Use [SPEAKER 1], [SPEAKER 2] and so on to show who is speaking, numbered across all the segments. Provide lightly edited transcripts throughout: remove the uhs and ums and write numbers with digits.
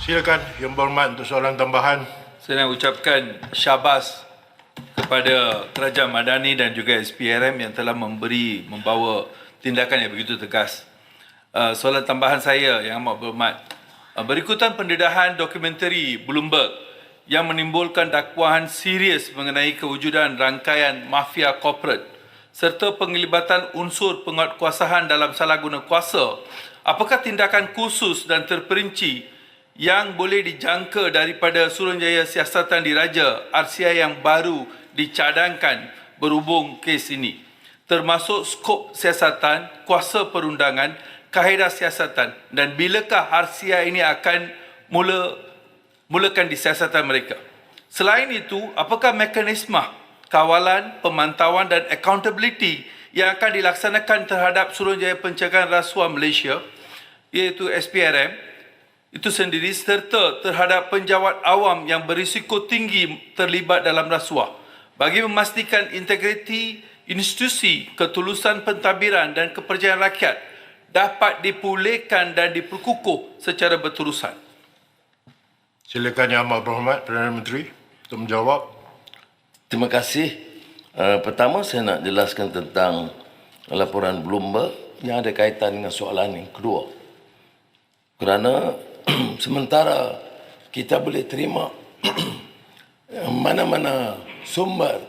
[SPEAKER 1] Silakan Yang Berhormat untuk soalan tambahan.
[SPEAKER 2] Saya nak ucapkan syabas kepada Kerajaan Madani dan juga SPRM yang telah membawa tindakan yang begitu tegas. Soalan tambahan saya yang amat berhormat. Berikutan pendedahan dokumentari Bloomberg yang menimbulkan dakwaan serius mengenai kewujudan rangkaian mafia korporat serta penglibatan unsur penguatkuasaan dalam salah guna kuasa, apakah tindakan khusus dan terperinci yang boleh dijangka daripada Suruhanjaya Siasatan Diraja RCI yang baru dicadangkan berhubung kes ini, termasuk skop siasatan, kuasa perundangan, kaedah siasatan, dan bilakah RCI ini akan mulakan disiasatan mereka. Selain itu, apakah mekanisme kawalan, pemantauan dan accountability yang akan dilaksanakan terhadap Suruhanjaya Pencegahan Rasuah Malaysia, iaitu SPRM, itu sendiri serta terhadap penjawat awam yang berisiko tinggi terlibat dalam rasuah bagi memastikan integriti institusi, ketulusan pentadbiran dan kepercayaan rakyat dapat dipulihkan dan diperkukuh secara berterusan.
[SPEAKER 1] Silakan Yang Amat Berhormat Perdana Menteri untuk menjawab.
[SPEAKER 3] Terima kasih. Pertama saya nak jelaskan tentang laporan Bloomberg yang ada kaitan dengan soalan yang kedua. Kerana sementara kita boleh terima mana-mana sumber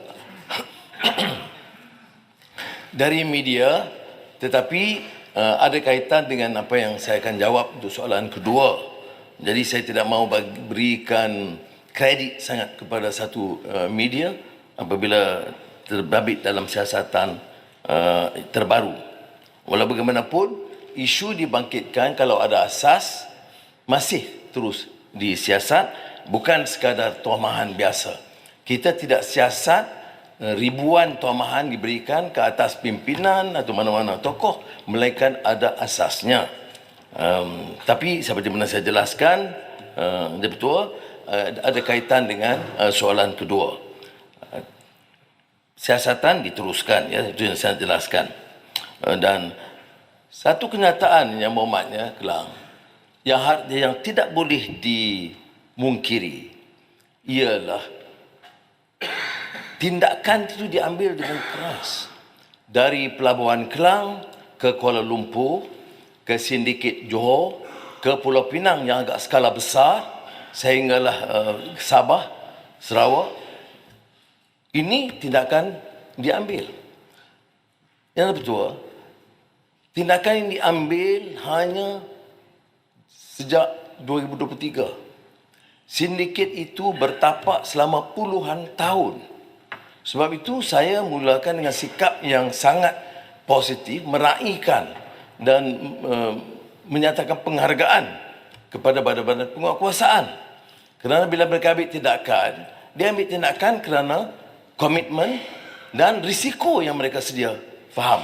[SPEAKER 3] dari media, tetapi ada kaitan dengan apa yang saya akan jawab untuk soalan kedua. Jadi saya tidak mahu berikan kredit sangat kepada satu media apabila terbabit dalam siasatan terbaru. Walau bagaimanapun, isu dibangkitkan kalau ada asas masih terus disiasat, bukan sekadar tomahan biasa. Kita tidak siasat ribuan tomahan diberikan ke atas pimpinan atau mana-mana tokoh, melainkan ada asasnya. Tapi seperti mana saya jelaskan, betul, ada kaitan dengan soalan kedua. Siasatan diteruskan, ya, itu yang saya jelaskan. Dan satu kenyataan yang berhormatnya, Kelang, yang tidak boleh dimungkiri ialah tindakan itu diambil dengan keras. Dari Pelabuhan Kelang ke Kuala Lumpur, ke Sindiket Johor, ke Pulau Pinang yang agak skala besar, sehinggalah Sabah, Sarawak. Ini tindakan diambil. Yang betul, tindakan yang diambil hanya sejak 2023. Sindiket itu bertapak selama puluhan tahun. Sebab itu saya mulakan dengan sikap yang sangat positif, meraihkan dan menyatakan penghargaan kepada badan-badan penguatkuasaan. Kerana bila mereka ambil tindakan, dia ambil tindakan kerana komitmen dan risiko yang mereka sedia faham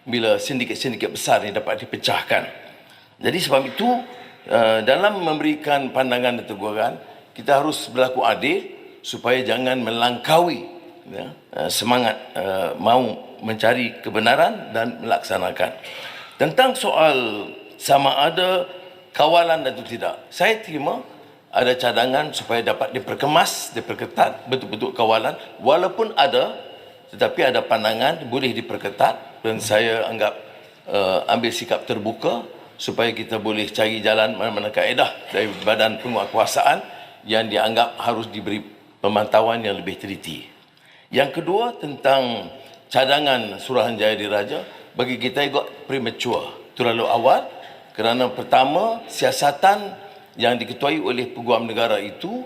[SPEAKER 3] bila sindiket-sindiket besar ini dapat dipecahkan. Jadi sebab itu, dalam memberikan pandangan dan teguran, kita harus berlaku adil supaya jangan melangkaui semangat mahu mencari kebenaran dan melaksanakan. Tentang soal sama ada kawalan atau tidak, saya terima ada cadangan supaya dapat diperkemas, diperketat betul-betul kawalan. Walaupun ada, tetapi ada pandangan boleh diperketat, dan saya anggap ambil sikap terbuka supaya kita boleh cari jalan mana-mana kaedah dari badan penguatkuasaan yang dianggap harus diberi pemantauan yang lebih teliti. Yang kedua, tentang cadangan Suruhanjaya Diraja, bagi kita agak premature, terlalu awal, kerana pertama, siasatan yang diketuai oleh Peguam Negara itu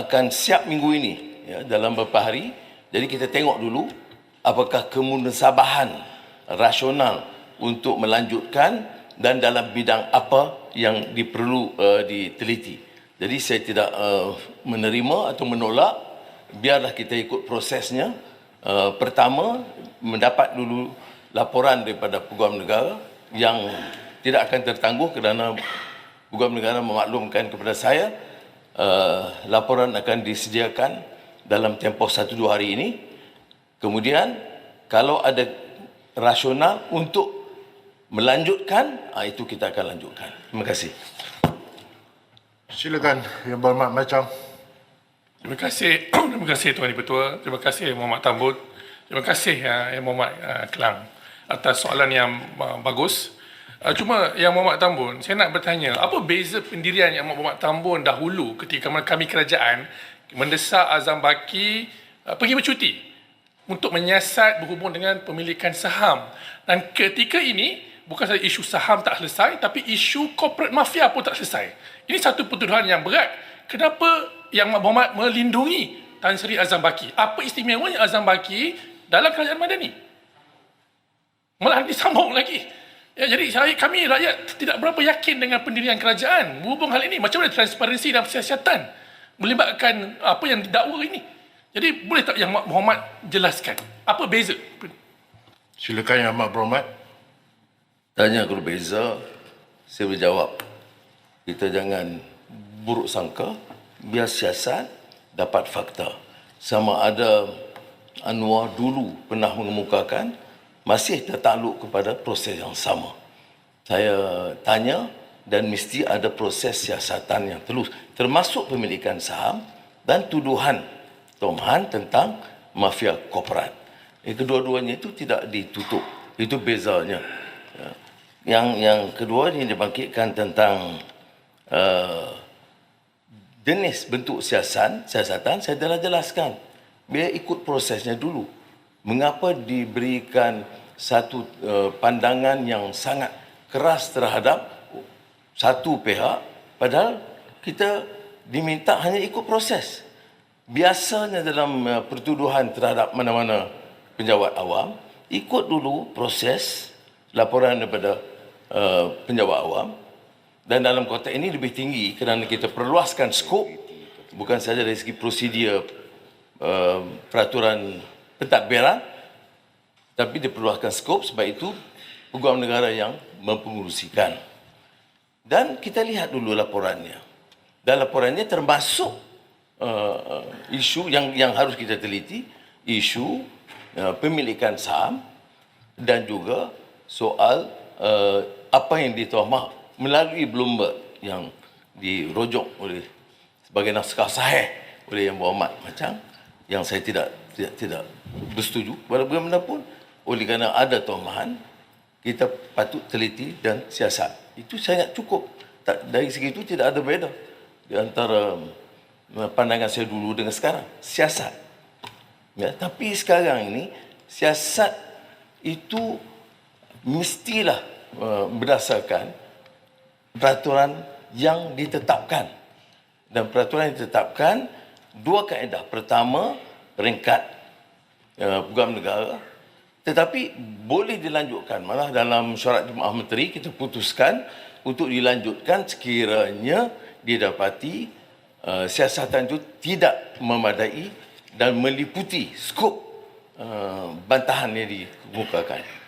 [SPEAKER 3] akan siap minggu ini, ya, dalam beberapa hari. Jadi kita tengok dulu apakah kemunasabahan rasional untuk melanjutkan dan dalam bidang apa yang diperlu diteliti. Jadi saya tidak menerima atau menolak, biarlah kita ikut prosesnya. Pertama, mendapat dulu laporan daripada Peguam Negara yang tidak akan tertangguh kerana Peguam Negara memaklumkan kepada saya laporan akan disediakan dalam tempoh 1-2 hari ini. Kemudian kalau ada rasional untuk melanjutkan, itu kita akan lanjutkan. Terima kasih.
[SPEAKER 1] Silakan Yang Berhormat Macam.
[SPEAKER 4] Terima kasih, terima kasih Tuan Di-Pertua, terima kasih Muhammad Tambun, terima kasih Yang Muhammad Kelang atas soalan yang bagus. Cuma Yang Muhammad Tambun, saya nak bertanya, apa beza pendirian Yang Muhammad Tambun dahulu ketika kami kerajaan mendesak Azam Baki pergi bercuti untuk menyiasat berhubung dengan pemilikan saham. Dan ketika ini, bukan sahaja isu saham tak selesai, tapi isu corporate mafia pun tak selesai. Ini satu pertuduhan yang berat. Kenapa Yang Muhammad melindungi Tan Sri Azam Baki? Apa istimewanya Azam Baki dalam kerajaan Madani? Malah disambung lagi. Ya, jadi kami rakyat tidak berapa yakin dengan pendirian kerajaan berhubung hal ini. Macam mana transparansi dan siasatan melibatkan apa yang didakwa ini? Jadi boleh tak Yang Muhammad jelaskan apa beza?
[SPEAKER 1] Silakan Yang Amat Berhormat.
[SPEAKER 3] Tanya kalau beza, saya berjawab. Kita jangan buruk sangka, biar siasat dapat fakta. Sama ada Anwar dulu pernah mengemukakan, masih tertakluk kepada proses yang sama. Saya tanya dan mesti ada proses siasatan yang telus, termasuk pemilikan saham dan tuduhan Tom Han tentang mafia korporat. Kedua-duanya itu tidak ditutup. Itu bezanya. Yang kedua ini dibangkitkan tentang jenis bentuk siasatan, saya telah jelaskan. Biar ikut prosesnya dulu. Mengapa diberikan satu pandangan yang sangat keras terhadap satu pihak, padahal kita diminta hanya ikut proses. Biasanya dalam pertuduhan terhadap mana-mana penjawat awam, ikut dulu proses laporan daripada penjawat awam. Dan dalam konteks ini lebih tinggi kerana kita perluaskan skop, bukan sahaja dari segi prosedur peraturan pentadbiran, tapi diperluaskan skop, sebab itu peguam negara yang mempengurusikan. Dan kita lihat dulu laporannya. Dan laporannya termasuk isu yang harus kita teliti, isu pemilikan saham dan juga soal apa yang dituahmah melalui Bloomberg yang dirojok oleh sebagai naskah sahih oleh Yang Berhormat Macam, yang saya tidak bersetuju. Bagaimanapun, oleh kerana ada tohmahan, kita patut teliti dan siasat. Itu sangat cukup. Dari segi itu tidak ada beza di antara pandangan saya dulu dengan sekarang. Siasat. Ya, tapi sekarang ini siasat itu mestilah berdasarkan peraturan yang ditetapkan. Dan peraturan yang ditetapkan dua kaedah. Pertama, peringkat peguam negara, tetapi boleh dilanjutkan. Malah dalam syarat Jemaah Menteri kita putuskan untuk dilanjutkan sekiranya didapati siasatan itu tidak memadai dan meliputi skop bantahan yang dikemukakan.